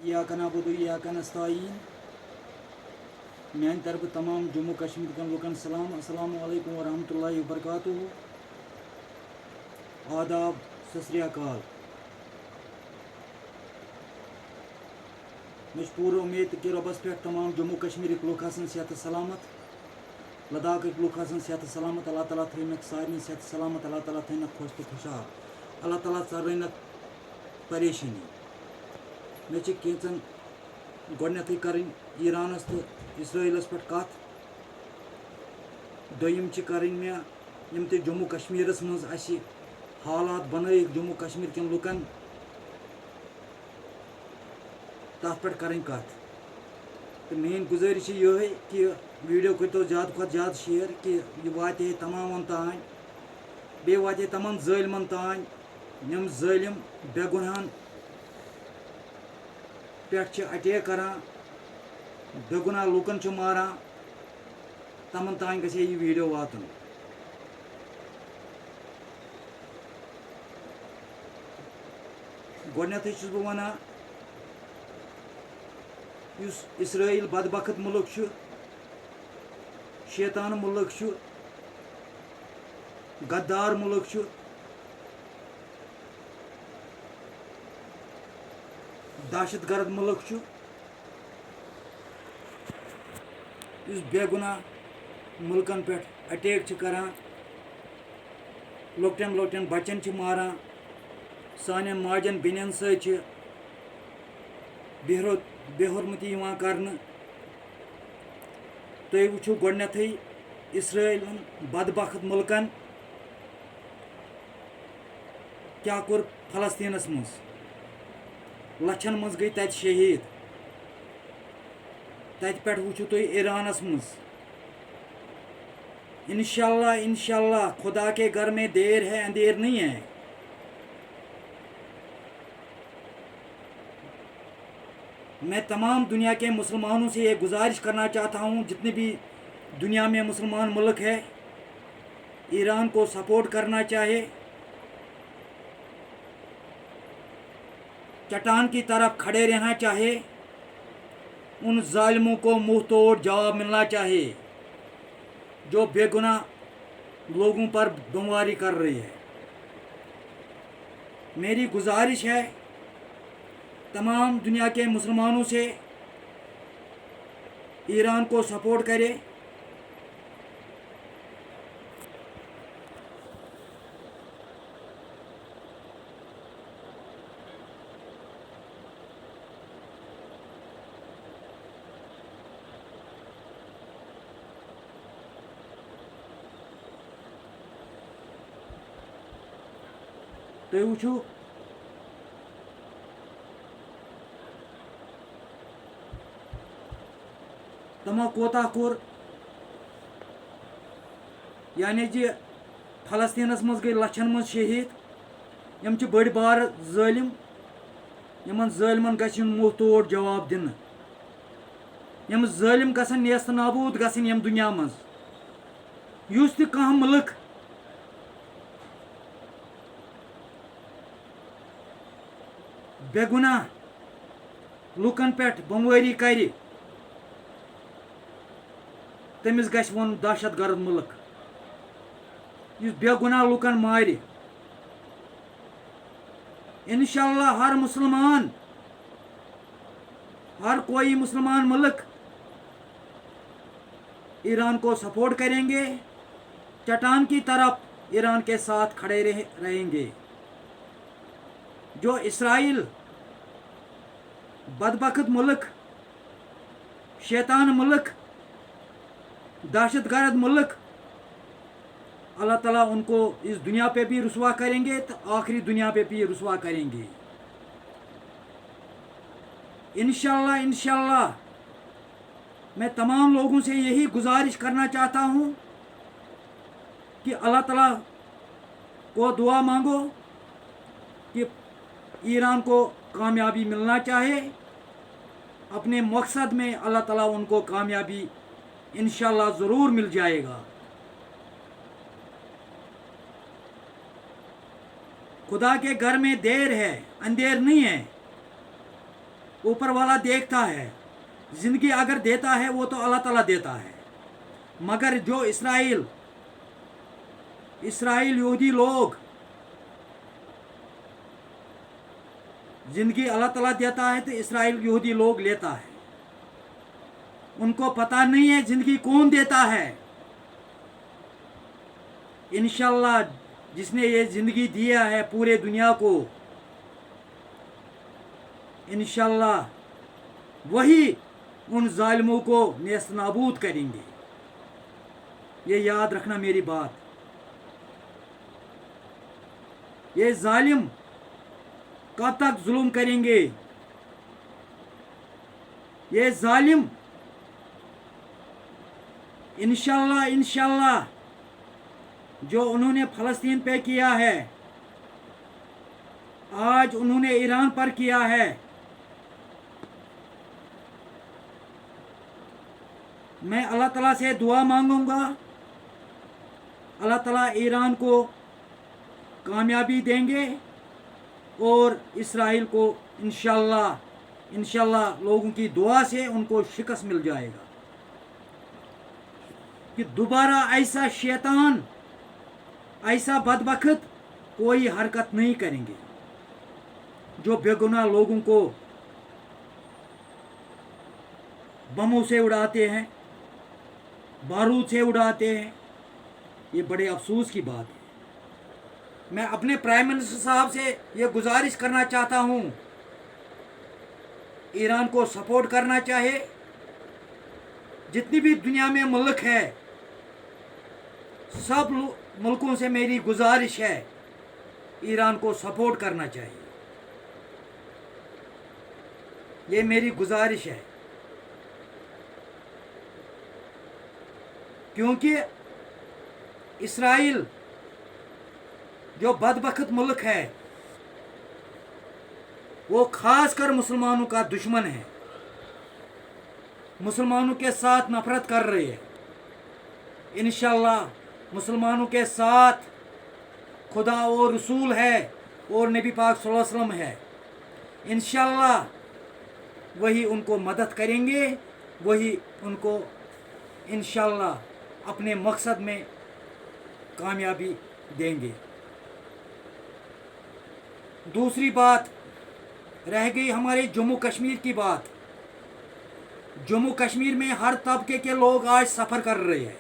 इय्याक नअबुदु व इय्याक नस्तईन। मेरे तरफ तमाम जम्मू कश्मीर के लोगन सलाम, अस्सलामु अलैकुम व रहमतुल्लाहि व बरकातुहू। आदाब, सत श्री अकाल। मे पूरी उम्मीद कि रबस पे तमाम जम्मू कश्मीर लुक सेहत सलामत, लद्दाख लुक सेहत सलामत। अल्लाह ताला थन सारे सेहत सलामत, अल्लाह ताला थन खुश तो खुशहाल, अल्लाह ताला चरन परेशानी। मे कैचन गोडनैथ करन ईरानस तो इसराइलस पे कत, दोयम करन मे यम ते जम्मू कश्मीरस मज हालात बनैक जम्मू कश्मीर के लुकन तथ पे करन कत। तो मेन गुजारिश ये कि वीडियो करो ज़्यादा खुद ज़्यादा शेयर कि यह वाते तमाम तान, बे वाते तमाम ज़ालिमन तान यम ज़ालिम बेगुनाहन पे अटैक करान, बेगुनाह लुकन मारान, तमन तान गए यह वीडियो वातन। गोडनैथ छुस बह वनान युस इसराइल बदबख्त मुल्क छु, शैतान मुल्क छु, गद्दार मुल्क छु, दहशत गर्द मुल्क छु, युस बेगुनाह मुल्कन पे अटैक करान, लोकटन लोकटन बच्चन मारान, सान माजन बेनन सत बेहुरमती कर। तुम वो गोडनैथ इसराइल बदबख्त मुल्कन क्या कोर फलस्तीनस मज, लछन मज गई तत शहीद। तत पे वो तुम ईरानस मज। इंशाअल्लाह इंशाअल्लाह खुदा के घर में देर है अंधेर नहीं है। मैं तमाम दुनिया के मुसलमानों से ये गुजारिश करना चाहता हूँ, जितने भी दुनिया में मुसलमान मुल्क है, ईरान को सपोर्ट करना चाहे, चट्टान की तरफ खड़े रहना चाहे, उन जालिमों को मुंह तोड़ जवाब मिलना चाहे जो बेगुनाह लोगों पर बमबारी कर रही है। मेरी गुजारिश है तमाम दुनिया के मुसलमानों से, ईरान को सपोर्ट करे। तो वो तमो कोता कोर, यानी जी फलस्तीनस मज गई लछन मज शहीद। यम बड़ बार जालिम, यमन जालिमन गछ मुँह तोड़ जवाब दिन। यम जालिम गसन नेस्त नाबूद गसन यम दुनिया मज। युस ति कह मुल्क बेगुनाह लुकन पे बमबारी कर, तमिस गछ वन दहशत गर्द मुल्क युस बेगुनाह लुकन मार। इंशाअल्लाह हर मुसलमान, हर कोई मुसलमान मुल्क ईरान को सपोर्ट करेंगे, चट्टान की तरफ ईरान के साथ खड़े रहेंगे। जो इसराइल बदबख्त मुल्क, शैतान मुल्क, दहशत गर्द मुल्क, अल्लाह ताला उनको इस दुनिया पे भी रुसवा करेंगे तो आखिरी दुनिया पे भी रुसवा करेंगे। इंशाअल्लाह इंशाअल्लाह मैं तमाम लोगों से यही गुजारिश करना चाहता हूँ कि अल्लाह ताला को दुआ मांगो कि ईरान को कामयाबी मिलना चाहे। अपने मकसद में अल्लाह ताला उनको कामयाबी इंशाअल्लाह ज़रूर मिल जाएगा। खुदा के घर में देर है, अंधेर नहीं है। ऊपर वाला देखता है। ज़िंदगी अगर देता है वो तो अल्लाह ताला देता है, मगर जो इसराइल यहूदी लोग ज़िंदगी अल्लाह ताला देता है तो इसराइल यहूदी लोग लेता है। उनको पता नहीं है ज़िंदगी कौन देता है। इंशाल्लाह जिसने ये ज़िंदगी दिया है पूरे दुनिया को, इंशाल्लाह वही उन जालिमों को नेस्त नाबूद करेंगे। ये याद रखना मेरी बात। ये जालिम कब तक जुल्म करेंगे? ये जालिम इंशाल्लाह जो उन्होंने फ़लस्तीन पे किया है, आज उन्होंने ईरान पर किया है, मैं अल्लाह ताला से दुआ मांगूंगा, अल्लाह ताला ईरान को कामयाबी देंगे और इसराइल को इंशाल्लाह लोगों की दुआ से उनको शिकस्त मिल जाएगा कि दोबारा ऐसा शैतान, ऐसा बदबख्त कोई हरकत नहीं करेंगे जो बेगुनाह लोगों को बमों से उड़ाते हैं, बारूद से उड़ाते हैं। ये बड़े अफसोस की बात है। मैं अपने प्राइम मिनिस्टर साहब से ये गुजारिश करना चाहता हूँ, ईरान को सपोर्ट करना चाहे। जितनी भी दुनिया में मुल्क है, सब मुल्कों से मेरी गुजारिश है, ईरान को सपोर्ट करना चाहिए। ये मेरी गुजारिश है, क्योंकि इसराइल जो बदबख्त मुल्क है वो खासकर मुसलमानों का दुश्मन है, मुसलमानों के साथ नफरत कर रही है। इंशाल्लाह मुसलमानों के साथ खुदा और रसूल है और नबी पाक सल्लल्लाहु अलैहि वसल्लम है। इंशाल्लाह वही उनको मदद करेंगे, वही उनको इंशाल्लाह अपने मकसद में कामयाबी देंगे। दूसरी बात रह गई हमारे जम्मू कश्मीर की बात। जम्मू कश्मीर में हर तबके के लोग आज सफ़र कर रहे हैं।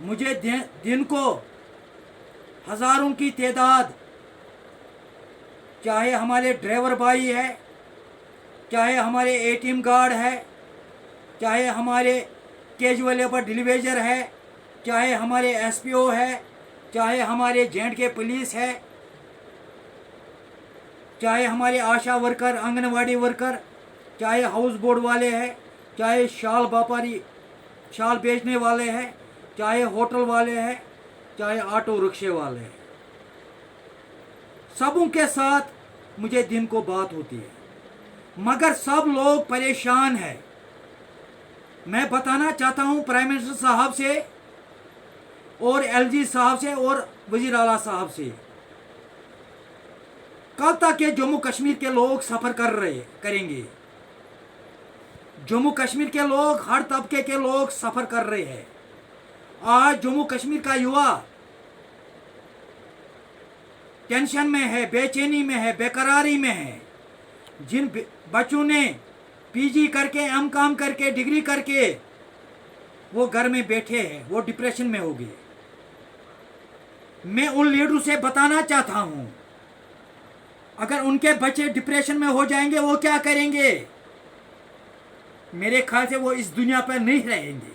मुझे दिन को हज़ारों की तादाद, चाहे हमारे ड्राइवर भाई है, चाहे हमारे एटीएम गार्ड है, चाहे हमारे कैजुअल लेबर डिलीवेजर है, चाहे हमारे एसपीओ है, चाहे हमारे जेंट के पुलिस है, चाहे हमारे आशा वर्कर, आंगनवाड़ी वर्कर, चाहे हाउस बोर्ड वाले हैं, चाहे शाल व्यापारी, शाल बेचने वाले हैं, चाहे होटल वाले हैं, चाहे ऑटो रिक्शे वाले हैं, सबों के साथ मुझे दिन को बात होती है, मगर सब लोग परेशान हैं। मैं बताना चाहता हूं प्राइम मिनिस्टर साहब से और एलजी साहब से और वजीर आला साहब से, कब तक के जम्मू कश्मीर के लोग सफ़र करेंगे? जम्मू कश्मीर के लोग, हर तबके के लोग सफ़र कर रहे हैं। आज जम्मू कश्मीर का युवा टेंशन में है, बेचैनी में है, बेकरारी में है। जिन बच्चों ने पीजी करके, एमकॉम करके, डिग्री करके वो घर में बैठे हैं, वो डिप्रेशन में हो गए। मैं उन लीडरों से बताना चाहता हूं, अगर उनके बच्चे डिप्रेशन में हो जाएंगे वो क्या करेंगे? मेरे ख्याल से वो इस दुनिया पर नहीं रहेंगे,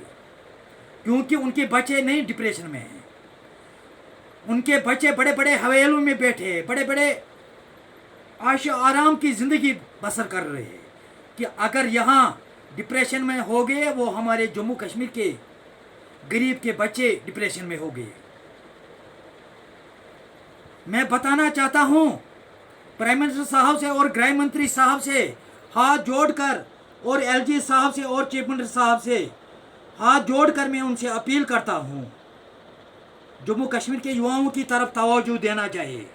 क्योंकि उनके बच्चे नहीं डिप्रेशन में हैं। उनके बच्चे बड़े बड़े हवेलियों में बैठे, बड़े बड़े आशो आराम की ज़िंदगी बसर कर रहे हैं कि अगर यहाँ डिप्रेशन में हो गए, वो हमारे जम्मू कश्मीर के गरीब के बच्चे डिप्रेशन में हो गए। मैं बताना चाहता हूँ प्राइम मिनिस्टर साहब से और गृह मंत्री साहब से हाथ जोड़कर, और एलजी साहब से और चीफ मिनिस्टर साहब से हाथ जोड़कर मैं उनसे अपील करता हूँ, जम्मू कश्मीर के युवाओं की तरफ तवज्जो देना चाहिए।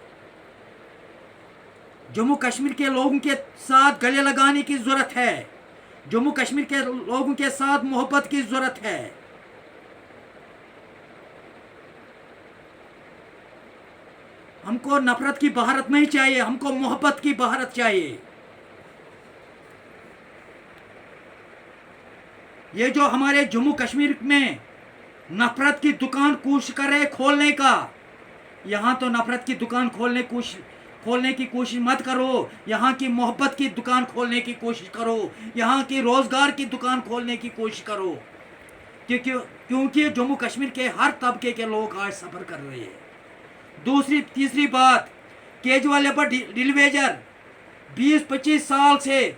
जम्मू कश्मीर के लोगों के साथ गले लगाने की ज़रूरत है, जम्मू कश्मीर के लोगों के साथ मोहब्बत की ज़रूरत है। हमको नफरत की बहारत नहीं चाहिए, हमको मोहब्बत की बहारत चाहिए। ये जो हमारे जम्मू कश्मीर में नफरत की दुकान कोशिश कर रहे खोलने का, यहाँ तो नफरत की दुकान खोलने की कोशिश मत करो, यहाँ की मोहब्बत की दुकान खोलने की कोशिश करो, यहाँ की रोज़गार की दुकान खोलने की कोशिश करो, क्योंकि जम्मू कश्मीर के हर तबके के लोग आज सफ़र कर रहे हैं। तीसरी बात, केजरीवाल लेबर डिलीवेजर 20-25 साल से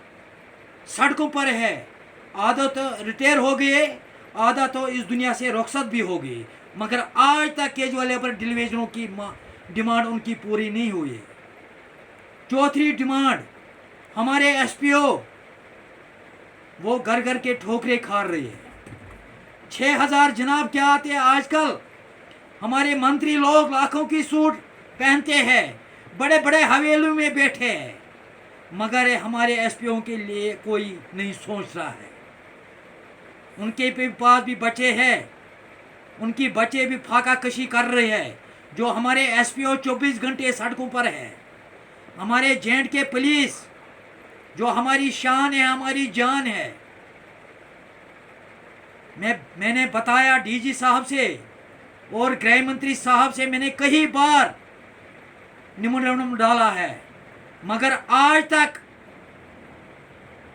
सड़कों पर है, आधा तो रिटायर हो गए, आधा तो इस दुनिया से रुखसत भी हो गई, मगर आज तक केजरीवाल लेबर डिलीवेजरों की डिमांड उनकी पूरी नहीं हुई है। चौथी डिमांड, हमारे एसपीओ वो घर घर के ठोकरे खा रहे हैं। 6000 जनाब क्या आते हैं आजकल। हमारे मंत्री लोग लाखों की सूट पहनते हैं, बड़े बड़े हवेलियों में बैठे हैं, मगर हमारे एसपीओ के लिए कोई नहीं सोच रहा है। उनके पास भी बच्चे हैं, उनकी बच्चे भी फाका कशी कर रहे हैं। जो हमारे एसपीओ 24 घंटे सड़कों पर है। हमारे जेंट के पुलिस जो हमारी शान है, हमारी जान है। मैंने बताया डीजी साहब से और गृह मंत्री साहब से, मैंने कई बार निमंत्रण डाला है, मगर आज तक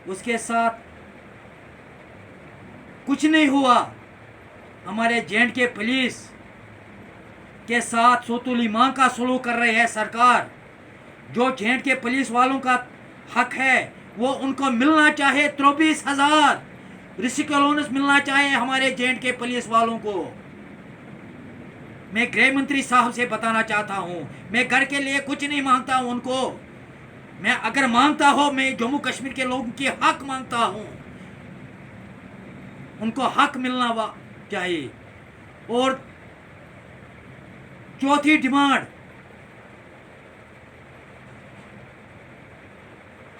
उसके साथ कुछ नहीं हुआ। हमारे जेंट के पुलिस के साथ सोतुली मां का सलूक कर रही है सरकार। जो जेंट के पुलिस वालों का हक है वो उनको मिलना चाहे। 23,000 ऋषिक अलाउंस मिलना चाहे हमारे जेंट के पुलिस वालों को। मैं गृह मंत्री साहब से बताना चाहता हूं, मैं घर के लिए कुछ नहीं मांगता हूं उनको। मैं अगर मांगता हो, मैं जम्मू कश्मीर के लोगों के हक मांगता हूं, उनको हक मिलना चाहिए। और चौथी डिमांड,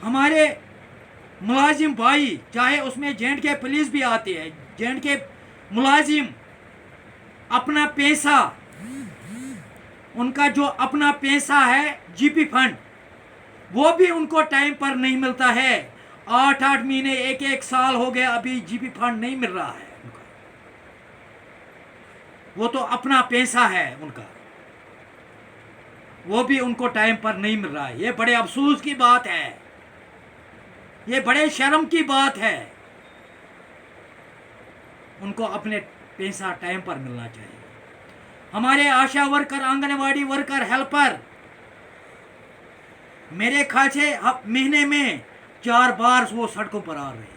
हमारे मुलाजिम भाई, चाहे उसमें जेंट के पुलिस भी आते हैं, जेंट के मुलाजिम अपना पैसा, उनका जो अपना पैसा है जीपी फंड, वो भी उनको टाइम पर नहीं मिलता है। 8-8 महीने, 1-1 साल हो गया, अभी जीपी फंड नहीं मिल रहा है उनका। वो तो अपना पैसा है उनका, वो भी उनको टाइम पर नहीं मिल रहा है। ये बड़े अफसोस की बात है, ये बड़े शर्म की बात है। उनको अपने पैसा टाइम पर मिलना चाहिए। हमारे आशा वर्कर, आंगनवाड़ी वर्कर, हेल्पर, मेरे ख्याल से महीने में 4 बार वो सड़कों पर आ रहे हैं।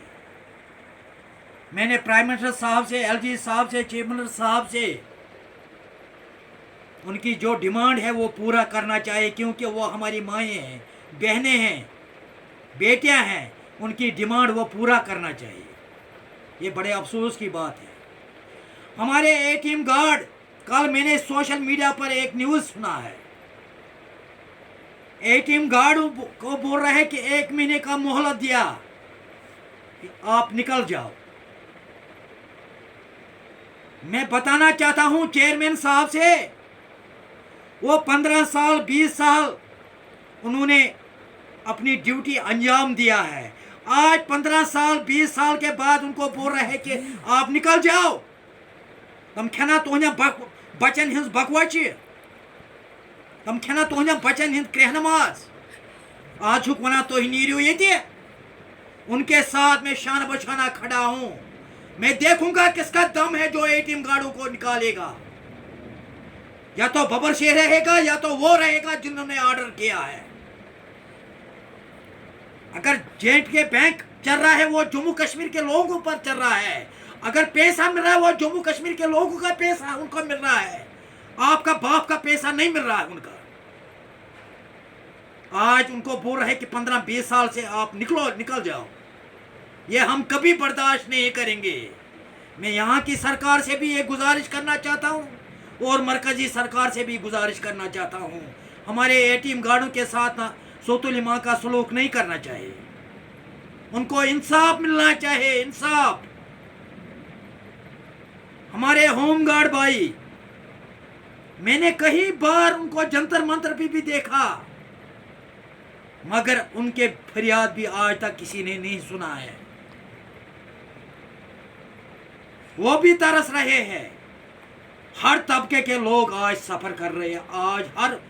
मैंने प्राइम मिनिस्टर साहब से, एलजी साहब से, चीफ मिनिस्टर साहब से उनकी जो डिमांड है वो पूरा करना चाहिए, क्योंकि वो हमारी माएँ हैं, बहनें हैं, बेटियां हैं। उनकी डिमांड वो पूरा करना चाहिए। ये बड़े अफसोस की बात है। हमारे एटीएम गार्ड, कल मैंने सोशल मीडिया पर एक न्यूज़ सुना है, एटीएम गार्ड को बोल रहे हैं कि 1 महीने का मोहलत दिया, आप निकल जाओ। मैं बताना चाहता हूं चेयरमैन साहब से, वो 15 साल 20 साल उन्होंने अपनी ड्यूटी अंजाम दिया है। आज 15 साल 20 साल के बाद उनको बोल रहे हैं कि आप निकल जाओ। तम खेना तुहन बचन हिंस बकवाच, तम खेना तुहन बचन हिंद क्रेहनमाज। आज हुक वना तो नीरियो ये, उनके साथ मैं शान बशाना खड़ा हूं। मैं देखूंगा किसका दम है जो एटीएम गार्डों को निकालेगा। या तो बबर शेर रहेगा या तो वो रहेगा जिन्होंने ऑर्डर किया है। अगर जेंट के बैंक चल रहा है वो जम्मू कश्मीर के लोगों पर चल रहा है। अगर पैसा मिल रहा है वो जम्मू कश्मीर के लोगों का पैसा उनको मिल रहा है। आपका बाप का पैसा नहीं मिल रहा है उनका। आज उनको बोल रहे हैं कि 15-20 साल से आप निकल जाओ। ये हम कभी बर्दाश्त नहीं करेंगे। मैं यहाँ की सरकार से भी ये गुजारिश करना चाहता हूँ और मरकजी सरकार से भी गुजारिश करना चाहता हूँ, हमारे एटीएम गार्डों के साथ सोतुल माँ का सलूक नहीं करना चाहिए। उनको इंसाफ मिलना चाहिए, इंसाफ। हमारे होमगार्ड भाई, मैंने कई बार उनको जंतर मंतर पे भी देखा, मगर उनके फरियाद भी आज तक किसी ने नहीं सुना है। वो भी तरस रहे हैं। हर तबके के लोग आज सफर कर रहे हैं, आज हर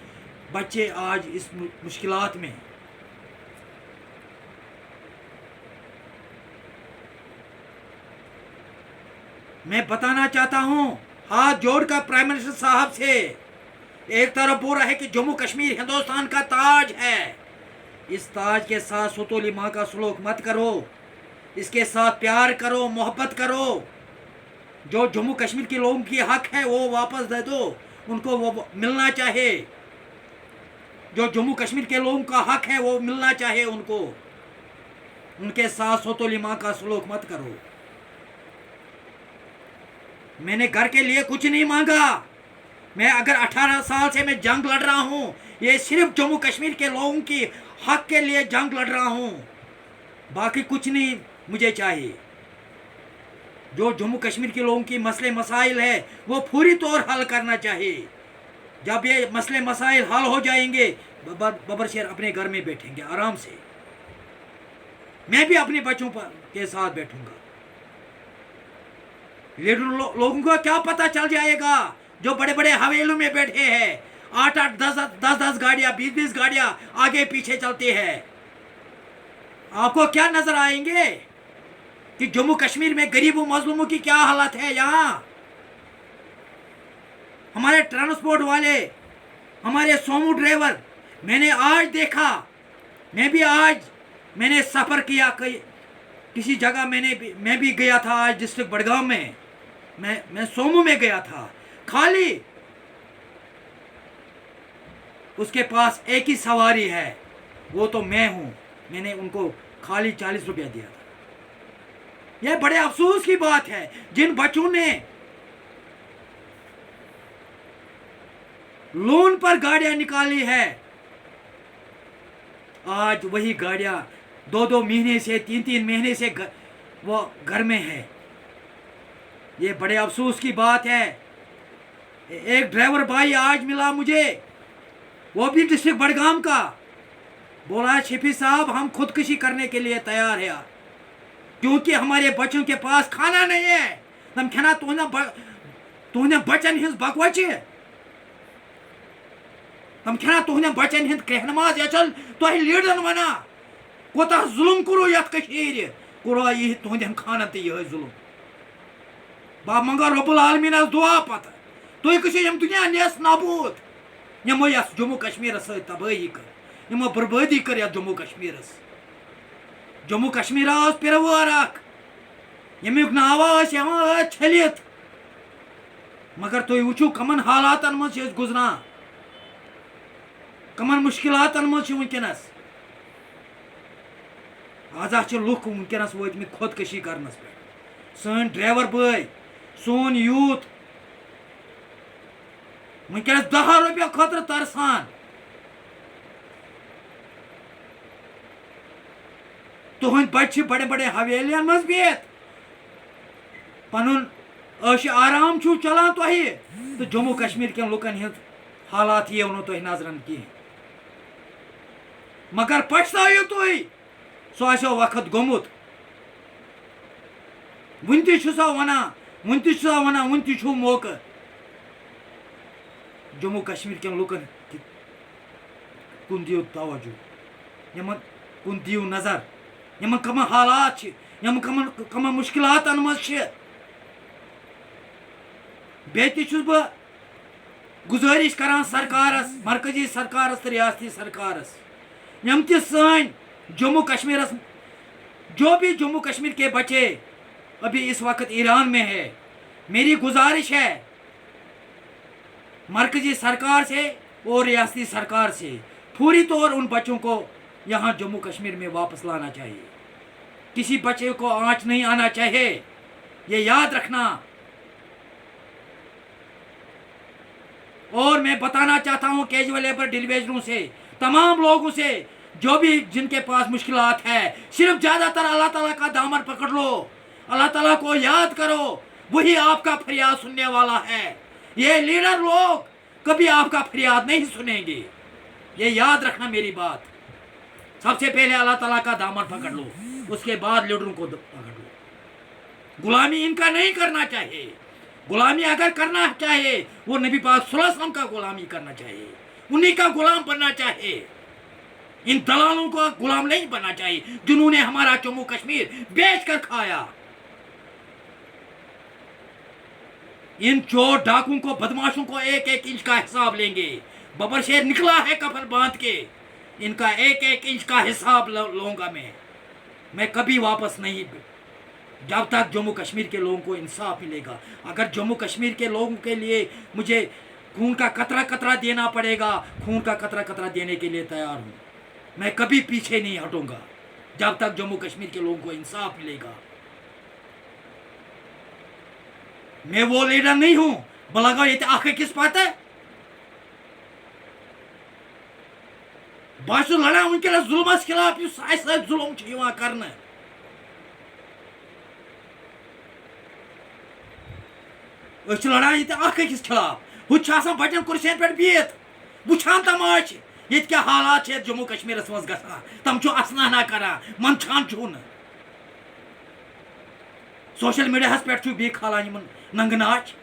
बच्चे आज इस मुश्किलात में। मैं बताना चाहता हूं, हाथ जोड़कर प्राइम मिनिस्टर साहब से, एक तरफ बोल रहा है कि जम्मू कश्मीर हिंदुस्तान का ताज है, इस ताज के साथ सोतुल माँ का सलूक मत करो, इसके साथ प्यार करो, मोहब्बत करो। जो जम्मू कश्मीर के लोगों की हक है वो वापस दे दो, उनको वो मिलना चाहिए। जो जम्मू कश्मीर के लोगों का हक है वो मिलना चाहिए उनको। उनके साथ सोतुल माँ का सलूक मत करो। मैंने घर के लिए कुछ नहीं मांगा। मैं अगर 18 साल से मैं जंग लड़ रहा हूँ, ये सिर्फ जम्मू कश्मीर के लोगों की हक के लिए जंग लड़ रहा हूँ, बाकी कुछ नहीं मुझे चाहिए। जो जम्मू कश्मीर के लोगों की मसले मसाइल है वो पूरी तौर हल करना चाहिए। जब ये मसले मसाइल हल हो जाएंगे, बबर शेर अपने घर में बैठेंगे आराम से, मैं भी अपने बच्चों के साथ बैठूंगा। लीडर लोगों को क्या पता चल जाएगा जो बड़े बड़े हवेलियों में बैठे हैं, 8-8 10-10 गाड़ियां, 20-20 गाड़ियां आगे पीछे चलती है। आपको क्या नजर आएंगे कि जम्मू कश्मीर में गरीबों मजलूमों की क्या हालत है। यहाँ हमारे ट्रांसपोर्ट वाले, हमारे सोमू ड्राइवर, मैंने आज देखा, मैंने सफर किया किसी जगह, मैं भी गया था आज डिस्ट्रिक्ट बड़गांव में, मैं सोमू में गया था, खाली उसके पास एक ही सवारी है, वो तो मैं हूं। मैंने उनको खाली 40 रुपया दिया था। यह बड़े अफसोस की बात है, जिन बच्चों ने लोन पर गाड़ियां निकाली है, आज वही गाड़ियां 2-2 महीने से, 3-3 महीने से वो घर में है। ये बड़े अफसोस की बात है। एक ड्राइवर भाई आज मिला मुझे, वो भी डिस्ट्रिक्ट बड़गाम का, बोला शफी साहब हम खुदकुशी करने के लिए तैयार है, क्योंकि हमारे बच्चों के पास खाना नहीं है। तम खाना तुहने बच्चन हिंस बकवच, तम खाना तुहने बच्चन हिंद कहनमाज यचल तो लीडरन वना कोता जुल्म करो यत कशीर करो यह तुहन खाना तो यह जुल्म। बाप मंगा रब्बुल आलमीन दुआ पत तुम कशो यम दुनिया नेस नाबूद, यमो यस जम्मू कश्मीर तबाही कर, यमो बर्बादी कर यथ जम्मू कश्मीर। जम्मू कश्मीर आस पिरवार अख, यमुक नाव छलित, मगर तुम वुचो कमन हालातन मज गुजरान, कमन मुश्किलातन मज वनकस। आज लुक वनकस वोतमित खुदकशी करनस पे। सन ड्राइवर भाई, सोन यूथ वनकस 10 रुपया खतर तरसान। तुहद बच्चे बड़े बड़े हवेलियन मज बिहत पनुन ऐश आराम छु चलान तुह, तो जम्मू कश्मीर के लुकन हिंद हालात ये नो तुह नजरन कहें, मगर पछतायो तुह, सो आसो वक्त गोमुत। वन तुसा वना वन छु मौका जम्मू कश्मीर के लुकन कुन दियो तवज्जो, यमन कुन दियो नजर, यमन कमन हालात, यमन कमन मुश्किलात मज। बेस बह गुजारिश करान सरकारस, मरकजी सरकारस, रियासती सरकारस, यम सन जम्मू कश्मीर, जो भी जम्मू कश्मीर के बच्चे अभी इस वक्त ईरान में है, मेरी गुजारिश है मरकजी सरकार से और रियासती सरकार से पूरी तौर उन बच्चों को यहाँ जम्मू कश्मीर में वापस लाना चाहिए। किसी बच्चे को आंच नहीं आना चाहिए, ये याद रखना। और मैं बताना चाहता हूँ कैजुअल लेबर डिलीवरीजरों से, तमाम लोगों से, जो भी जिनके पास मुश्किलात है, सिर्फ ज़्यादातर अल्लाह ताला का दामन पकड़ लो, अल्लाह ताला को याद करो, वही आपका फरियाद सुनने वाला है। ये लीडर लोग कभी आपका फरियाद नहीं सुनेंगे, ये याद रखना मेरी बात। सबसे पहले अल्लाह ताला का दामन पकड़ लो, उसके बाद लीडरों को पकड़ लो। गुलामी इनका नहीं करना चाहिए। गुलामी अगर करना चाहिए वो नबी पाक सल्लल्लाहु अलैहि वसल्लम का गुलामी करना चाहिए, उन्हीं का गुलाम बनना चाहिए। इन दलालों को गुलाम नहीं बनना चाहिए जिन्होंने हमारा जम्मू कश्मीर बेच कर खाया। इन चोर डाकुओं को, बदमाशों को एक एक इंच का हिसाब लेंगे। बबर शेर निकला है कफन बांध के, इनका एक एक इंच का हिसाब लूंगा मैं कभी वापस नहीं, जब तक जम्मू कश्मीर के लोगों को इंसाफ मिलेगा। अगर जम्मू कश्मीर के लोगों के लिए मुझे खून का कतरा कतरा देना पड़ेगा, खून का कतरा कतरा देने के लिए तैयार हूँ। मैं कभी पीछे नहीं हटूंगा जब तक जम्मू कश्मीर के लोगों को इंसाफ मिलेगा। मैं वो लीडर नहीं हूं बलगा ये आखिर किस बात है बाशु लड़ा उनके जुल्मस खिलाफ जुल्म करना। लड़ा ये अकिस खिलाफ हु बचन कुर्सियन पे बिहत वुचान तमाश ये क्या हालात जम्मू कश्मीर मज ग तम असना करान मंदान चून सोशल मीडिया पे बी खालान नंग नाच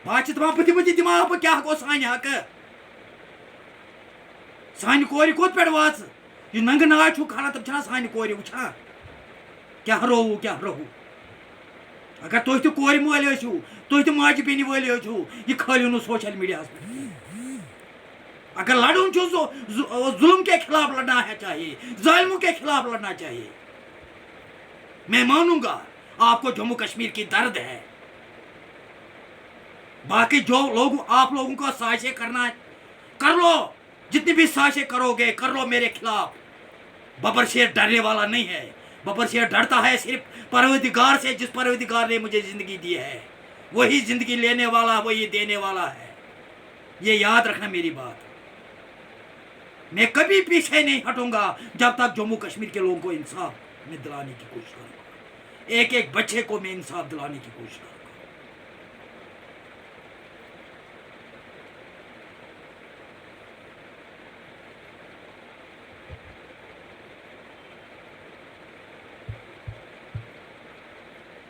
बात दपान बह दिमा बह क्या गो सान हक सान कोर कोत पे वाच यह नंग नाच खाना तम सान कोर वुचान क्या रोवू क्या रोहू। अगर तुह तो कोर मोल तुह तो माज बेन वल यह खालियो न सोशल मीडिया पे। अगर लड़न जुल्म के खिलाफ लड़ना है चाहिए, जालिमों के खिलाफ लड़ना चाहिए। मैं मानूंगा आपको जम्मू कश्मीर की दर्द है। बाकी जो लोग आप लोगों को साजिशें करना है कर लो, जितनी भी साजिशें करोगे कर लो मेरे खिलाफ। बबर शेर डरने वाला नहीं है, बबर शेर डरता है सिर्फ परवरदिगार से। जिस परवरदिगार ने मुझे जिंदगी दी है वही जिंदगी लेने वाला, वही देने वाला है। ये याद रखना मेरी बात। मैं कभी पीछे नहीं हटूंगा जब तक जम्मू कश्मीर के लोगों को इंसाफ में दिलाने की कोशिश करूंगा। एक एक बच्चे को मैं इंसाफ दिलाने की कोशिश करूंगा।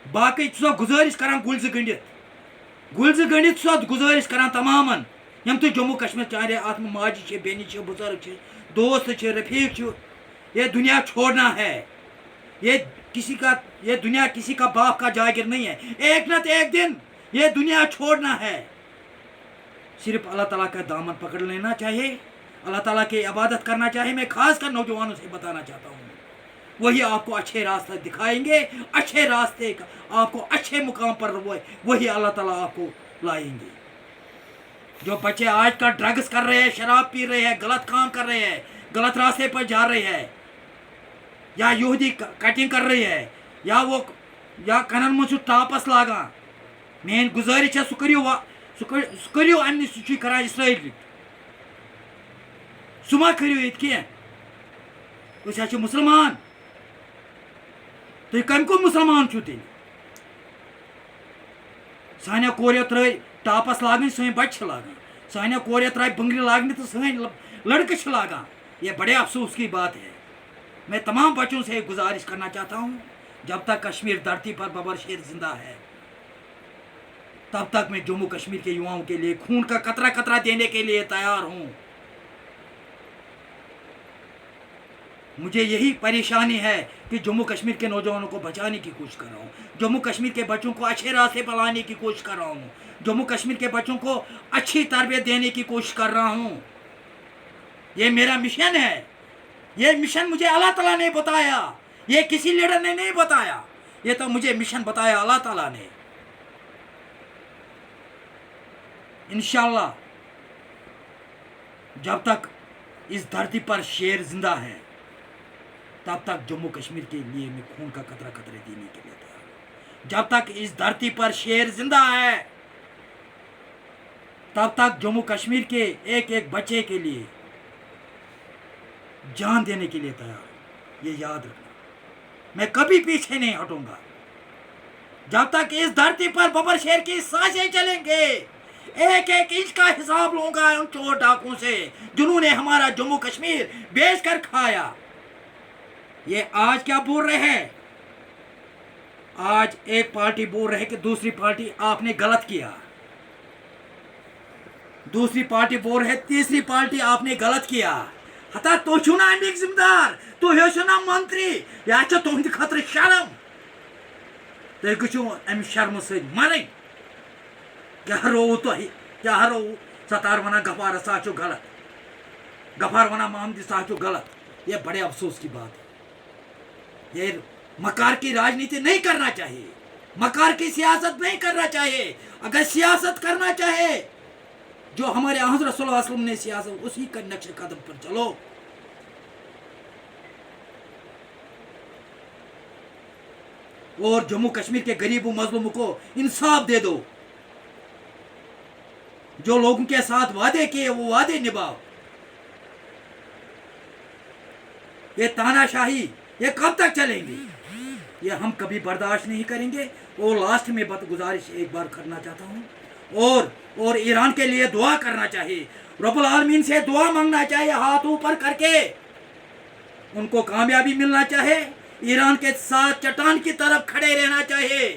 बाकी गुजारिश करान गुलज गंडित गुजारिश करान तमामन यम तो जम्मू कश्मीर चाहे अत माजी बेनी बुजुर्ग दोस्त रफीक। ये दुनिया छोड़ना है, ये दुनिया किसी का बाप का जागीर नहीं है। एक न एक दिन ये दुनिया छोड़ना है। सिर्फ अल्लाह ताला का दामन पकड़ लेना चाहिए, अल्लाह ताला की इबादत करना चाहिए। मैं खास कर नौजवानों से बताना चाहता हूँ, वही आपको अच्छे रास्ते दिखाएंगे, अच्छे रास्ते का आपको अच्छे मुकाम पर वही अल्लाह ताला आपको लाएंगे। जो बच्चे आज का ड्रग्स कर रहे हैं, शराब पी रहे हैं, गलत काम कर रहे हैं, गलत रास्ते पर जा रहे हैं, या यहूदी कटिंग कर रही है, या कनन मुझ टापस लागान, मेन गुजारिश है सह करियो अमि सह करान इसराइल सह मा करियो ये कह मुसलमान। तुम कम को मुसलमान छो तेल सानिया कोरियो त्र टापस लागन सन बच्चे लागान, सानिया कोरियो त्र बंगली लागने तो सन लड़के लागान। ये बड़े अफसोस की बात है। मैं तमाम बच्चों से गुजारिश करना चाहता हूँ, जब तक कश्मीर धरती पर बबर शेर जिंदा है तब तक मैं जम्मू कश्मीर के युवाओं के लिए खून का कतरा कतरा देने के लिए तैयार हूँ। मुझे यही परेशानी है कि जम्मू कश्मीर के नौजवानों को बचाने की कोशिश कर रहा हूँ, जम्मू कश्मीर के बच्चों को अच्छे रास्ते पर लाने की कोशिश कर रहा हूँ, जम्मू कश्मीर के बच्चों को अच्छी तरबियत देने की कोशिश कर रहा हूँ। ये मेरा मिशन है। ये मिशन मुझे अल्लाह ताला ने बताया, ये किसी लीडर ने नहीं बताया, ये तो मुझे मिशन बताया अल्लाह ताला ने। इंशाअल्लाह जब तक इस धरती पर शेर जिंदा है तब तक जम्मू कश्मीर के लिए मैं खून का कतरा कतरे देने के लिए तैयार हूं। जब तक इस धरती पर शेर जिंदा है तब तक जम्मू कश्मीर के एक एक बच्चे के लिए जान देने के लिए तैयार हूं, ये याद रखना। मैं कभी पीछे नहीं हटूंगा जब तक इस धरती पर बबर शेर की सांसें चलेंगे। एक एक इंच का हिसाब लूंगा उन चोर डाकुओं से जिन्होंने हमारा जम्मू कश्मीर बेच कर खाया। ये आज क्या बोल रहे हैं? आज एक पार्टी बोल रहे कि दूसरी पार्टी आपने गलत किया, दूसरी पार्टी बोल रहे तीसरी पार्टी आपने गलत किया। हता तो छुना अमिक जिम्मेदार, तो हेना मंत्री, यह तुहद खतर शर्म। तुम गो अमि शर्म सर मरन। क्या रोवु तुह, क्या रोवु? सतार वना गफार सा गलत, गफार वना महमदी सा गलत। ये बड़े अफसोस की बात है। ये मकार की राजनीति नहीं करना चाहिए, मकार की सियासत नहीं करना चाहिए। अगर सियासत करना चाहे जो हमारे हज़रत सल्लल्लाहु अलैहि वसल्लम ने सियासत, उसी का नक्श कदम पर चलो। और जम्मू कश्मीर के गरीबों मजलूमों को इंसाफ दे दो। जो लोगों के साथ वादे किए वो वादे निभाओ। ये तानाशाही ये कब तक चलेंगे? ये हम कभी बर्दाश्त नहीं करेंगे। और लास्ट में गुजारिश एक बार करना चाहता हूँ, और ईरान के लिए दुआ करना चाहिए। रब्बुल आलमीन से दुआ मांगना चाहिए, हाथ ऊपर करके उनको कामयाबी मिलना चाहिए। ईरान के साथ चट्टान की तरफ खड़े रहना चाहिए।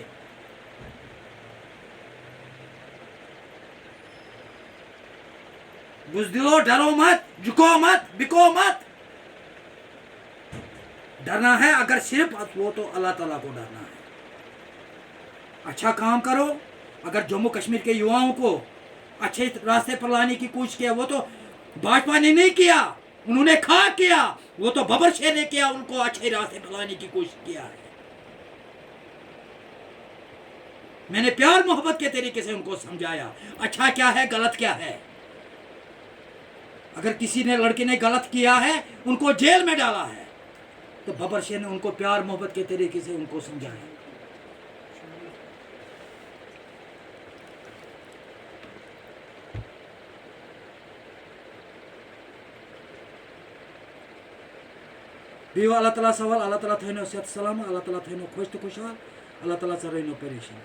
बुज़दिलो, डरो मत, झुको मत, बिको मत। डरना है अगर सिर्फ वो तो अल्लाह ताला को डरना है। अच्छा काम करो। अगर जम्मू कश्मीर के युवाओं को अच्छे रास्ते पर लाने की कोशिश किया, वो तो भाजपा ने नहीं किया, उन्होंने खा किया। वो तो बबर शेर ने किया, उनको अच्छे रास्ते पर लाने की कोशिश किया है। मैंने प्यार मोहब्बत के तरीके से उनको समझाया, अच्छा क्या है गलत क्या है। अगर किसी ने लड़के ने गलत किया है, उनको जेल में डाला है, तो बबर शेर ने उनको प्यार मोहब्बत के तरीके से उनको समझाया। बियो अल्लाह ताला सवाल, अल्लाह ताला थैनो सेहत सलाम, अल्लाह ताला थैनो खुश तो खुशहाल, अल्लाह ताला से रहनो परेशान।